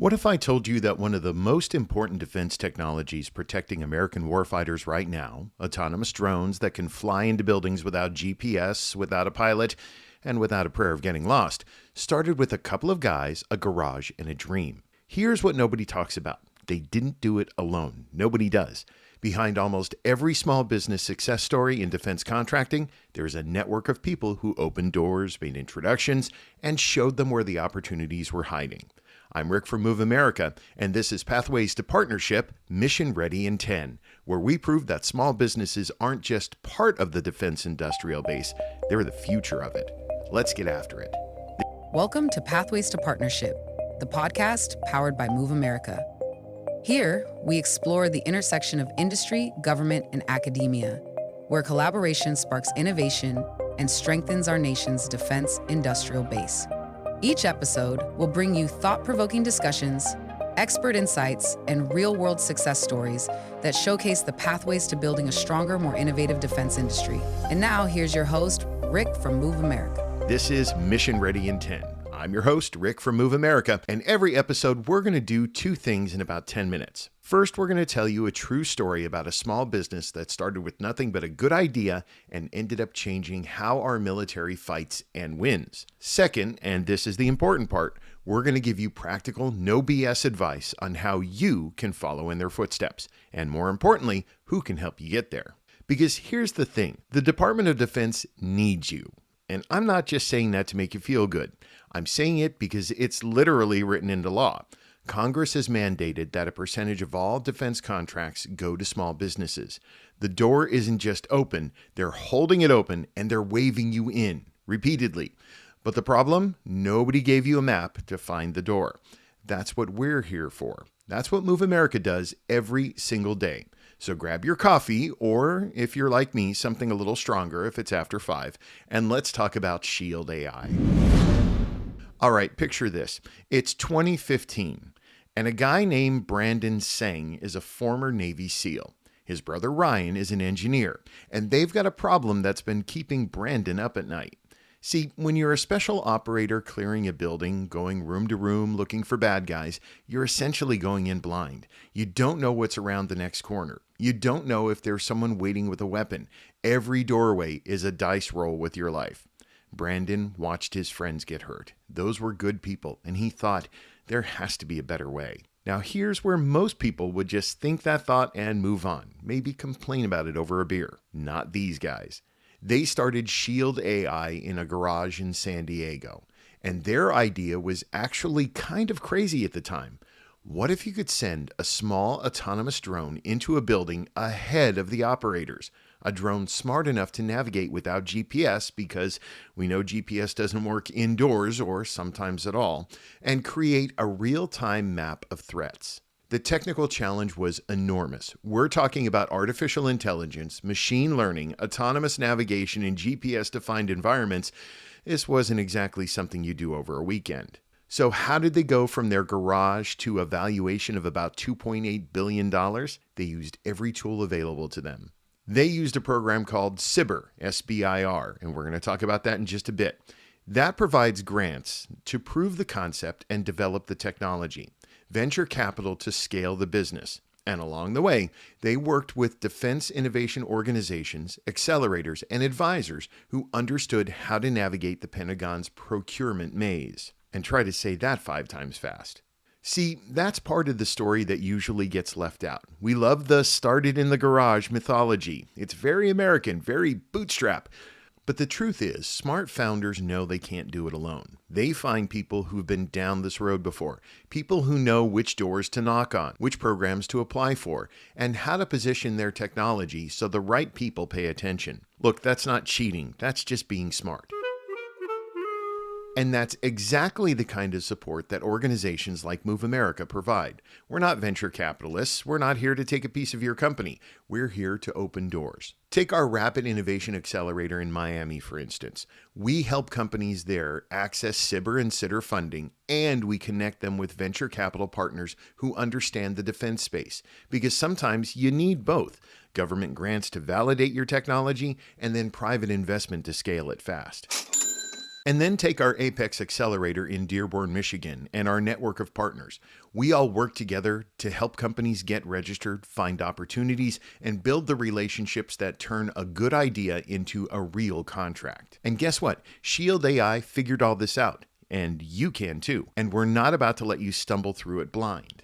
What if I told you that one of the most important defense technologies protecting American warfighters right now, autonomous drones that can fly into buildings without GPS, without a pilot, and without a prayer of getting lost, started with a couple of guys, a garage, and a dream? Here's what nobody talks about. They didn't do it alone. Nobody does. Behind almost every small business success story in defense contracting, there is a network of people who opened doors, made introductions, and showed them where the opportunities were hiding. I'm Rick from MoveAmerica, and this is Pathways to Partnership, Mission Ready in 10, where we prove that small businesses aren't just part of the defense industrial base, they're the future of it. Let's get after it. Welcome to Pathways to Partnership, the podcast powered by MoveAmerica. Here, we explore the intersection of industry, government, and academia, where collaboration sparks innovation and strengthens our nation's defense industrial base. Each episode will bring you thought-provoking discussions, expert insights, and real-world success stories that showcase the pathways to building a stronger, more innovative defense industry. And now, here's your host, Rick from MoveAmerica. This is Mission Ready in 10. I'm your host, Rick from MoveAmerica, and every episode we're going to do two things in about 10 minutes. First, we're going to tell you a true story about a small business that started with nothing but a good idea and ended up changing how our military fights and wins. Second, and this is the important part, we're going to give you practical, no BS advice on how you can follow in their footsteps, and more importantly, who can help you get there. Because here's the thing, the Department of Defense needs you. And I'm not just saying that to make you feel good. I'm saying it because it's literally written into law. Congress has mandated that a percentage of all defense contracts go to small businesses. The door isn't just open, they're holding it open and they're waving you in repeatedly. But the problem? Nobody gave you a map to find the door. That's what we're here for. That's what MoveAmerica does every single day. So grab your coffee, or if you're like me, something a little stronger if it's after 5, and let's talk about Shield AI. All right, picture this. It's 2015, and a guy named Brandon Seng is a former Navy SEAL. His brother Ryan is an engineer, and they've got a problem that's been keeping Brandon up at night. See, when you're a special operator clearing a building, going room to room looking for bad guys, you're essentially going in blind. You don't know what's around the next corner. You don't know if there's someone waiting with a weapon. Every doorway is a dice roll with your life. Brandon watched his friends get hurt. Those were good people, and he thought, there has to be a better way. Now, here's where most people would just think that thought and move on, maybe complain about it over a beer. Not these guys. They started Shield AI in a garage in San Diego, and their idea was actually kind of crazy at the time. What if you could send a small autonomous drone into a building ahead of the operators? A drone smart enough to navigate without GPS, because we know GPS doesn't work indoors or sometimes at all, and create a real-time map of threats. The technical challenge was enormous. We're talking about artificial intelligence, machine learning, autonomous navigation in GPS-defined environments. This wasn't exactly something you do over a weekend. So how did they go from their garage to a valuation of about $2.8 billion? They used every tool available to them. They used a program called SBIR, SBIR, and we're going to talk about that in just a bit. That provides grants to prove the concept and develop the technology, venture capital to scale the business. And along the way, they worked with defense innovation organizations, accelerators, and advisors who understood how to navigate the Pentagon's procurement maze. And try to say that 5 times fast. See, that's part of the story that usually gets left out. We love the started in the garage mythology. It's very American, very bootstrap. But the truth is, smart founders know they can't do it alone. They find people who've been down this road before, people who know which doors to knock on, which programs to apply for, and how to position their technology so the right people pay attention. Look, that's not cheating, that's just being smart. And that's exactly the kind of support that organizations like MoveAmerica provide. We're not venture capitalists. We're not here to take a piece of your company. We're here to open doors. Take our Rapid Innovation Accelerator in Miami, for instance. We help companies there access SBIR and SITR funding, and we connect them with venture capital partners who understand the defense space. Because sometimes you need both. Government grants to validate your technology, and then private investment to scale it fast. And then take our Apex Accelerator in Dearborn, Michigan, and our network of partners. We all work together to help companies get registered, find opportunities, and build the relationships that turn a good idea into a real contract. And guess what? Shield AI figured all this out, and you can too. And we're not about to let you stumble through it blind.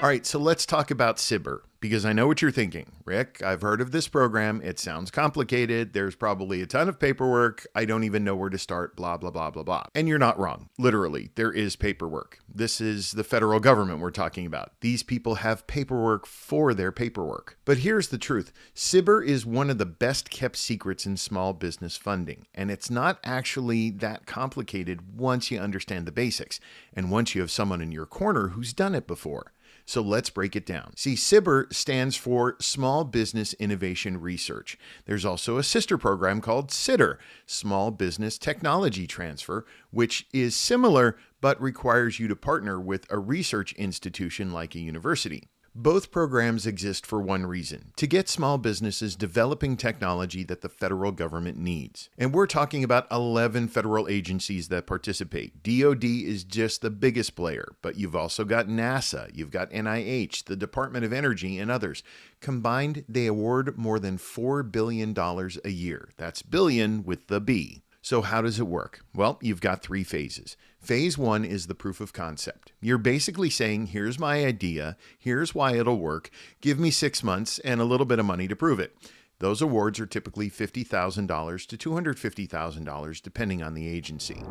All right, so let's talk about SBIR, because I know what you're thinking. Rick, I've heard of this program. It sounds complicated. There's probably a ton of paperwork. I don't even know where to start, blah, blah, blah, blah, blah. And you're not wrong. Literally, there is paperwork. This is the federal government we're talking about. These people have paperwork for their paperwork. But here's the truth. SBIR is one of the best kept secrets in small business funding. And it's not actually that complicated once you understand the basics. And once you have someone in your corner who's done it before. So let's break it down. See, SBIR stands for Small Business Innovation Research. There's also a sister program called SITR, Small Business Technology Transfer, which is similar but requires you to partner with a research institution like a university. Both programs exist for one reason: to get small businesses developing technology that the federal government needs. And we're talking about 11 federal agencies that participate. DoD is just the biggest player, but you've also got NASA, you've got NIH, the Department of Energy, and others. Combined, they award more than $4 billion a year. That's billion with the B. So how does it work? Well, you've got 3 phases. Phase 1 is the proof of concept. You're basically saying, here's my idea, here's why it'll work, give me 6 months and a little bit of money to prove it. Those awards are typically $50,000 to $250,000 depending on the agency.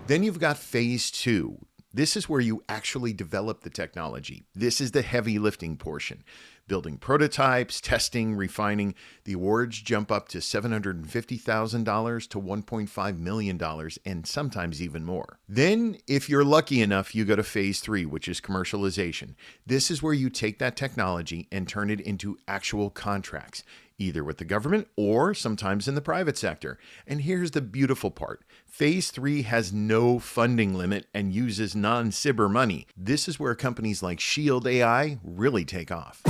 Then you've got phase 2. This is where you actually develop the technology. This is the heavy lifting portion. Building prototypes, testing, refining. The awards jump up to $750,000 to $1.5 million, and sometimes even more. Then, if you're lucky enough, you go to phase 3, which is commercialization. This is where you take that technology and turn it into actual contracts, either with the government or sometimes in the private sector. And here's the beautiful part. Phase 3 has no funding limit and uses non-SBIR money. This is where companies like Shield AI really take off.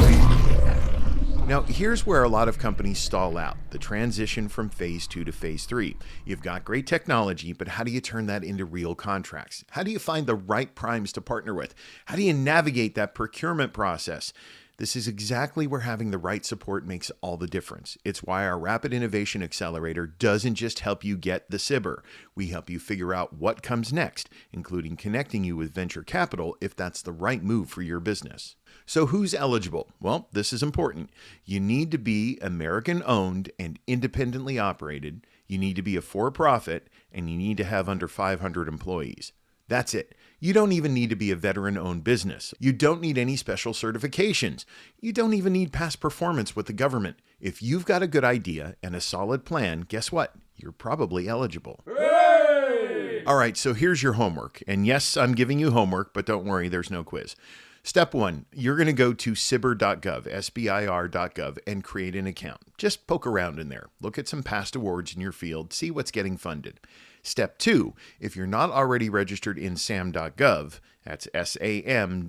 Now, here's where a lot of companies stall out, the transition from phase 2 to phase 3. You've got great technology, but how do you turn that into real contracts? How do you find the right primes to partner with? How do you navigate that procurement process? This is exactly where having the right support makes all the difference. It's why our Rapid Innovation Accelerator doesn't just help you get the SBIR. We help you figure out what comes next, including connecting you with venture capital if that's the right move for your business. So who's eligible? Well, this is important. You need to be American-owned and independently operated. You need to be a for-profit, and you need to have under 500 employees. That's it. You don't even need to be a veteran-owned business. You don't need any special certifications. You don't even need past performance with the government. If you've got a good idea and a solid plan, guess what? You're probably eligible. Hooray! All right, so here's your homework. And yes, I'm giving you homework, but don't worry, there's no quiz. Step 1, you're going to go to SBIR.gov, SBIR.gov, and create an account. Just poke around in there. Look at some past awards in your field. See what's getting funded. Step 2, if you're not already registered in SAM.gov, that's SAM.gov,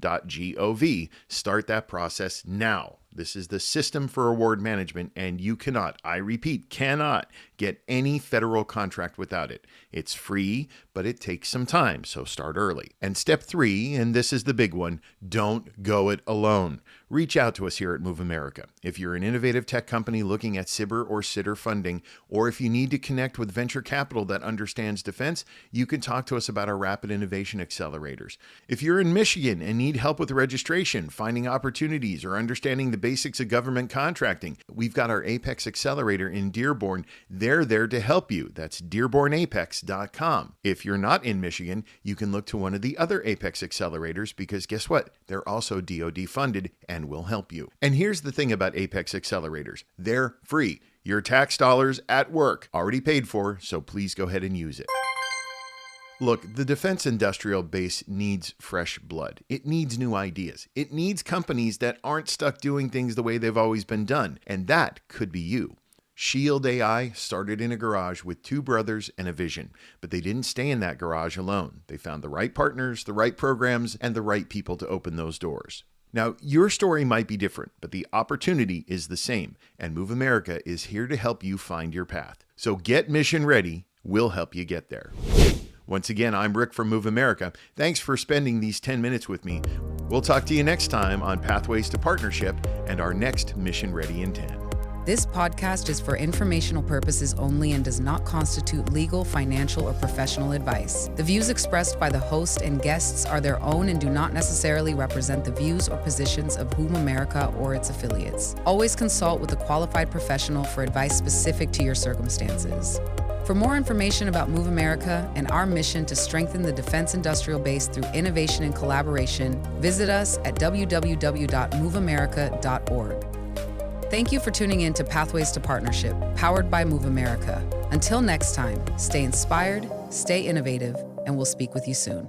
start that process now. This is the system for award management, and you cannot, I repeat, cannot get any federal contract without it. It's free, but it takes some time, so start early. And step 3, and this is the big one, don't go it alone. Reach out to us here at MoveAmerica. If you're an innovative tech company looking at SBIR or SITR funding, or if you need to connect with venture capital that understands defense, you can talk to us about our Rapid Innovation Accelerators. If you're in Michigan and need help with registration, finding opportunities, or understanding the basics of government contracting, we've got our Apex Accelerator in Dearborn. They're there to help you. That's dearbornapex.com. If you're not in Michigan, you can look to one of the other Apex Accelerators because guess what? They're also DoD funded and will help you. And here's the thing about Apex Accelerators. They're free. Your tax dollars at work, already paid for, so please go ahead and use it. Look, the defense industrial base needs fresh blood. It needs new ideas. It needs companies that aren't stuck doing things the way they've always been done. And that could be you. Shield AI started in a garage with 2 brothers and a vision, but they didn't stay in that garage alone. They found the right partners, the right programs, and the right people to open those doors. Now, your story might be different, but the opportunity is the same, and Move America is here to help you find your path. So get mission ready. We'll help you get there. Once again, I'm Rick from Move America. Thanks for spending these 10 minutes with me. We'll talk to you next time on Pathways to Partnership and our next Mission Ready in 10. This podcast is for informational purposes only and does not constitute legal, financial, or professional advice. The views expressed by the host and guests are their own and do not necessarily represent the views or positions of MoveAmerica or its affiliates. Always consult with a qualified professional for advice specific to your circumstances. For more information about MoveAmerica and our mission to strengthen the defense industrial base through innovation and collaboration, visit us at www.moveamerica.org. Thank you for tuning in to Pathways to Partnership, powered by MoveAmerica. Until next time, stay inspired, stay innovative, and we'll speak with you soon.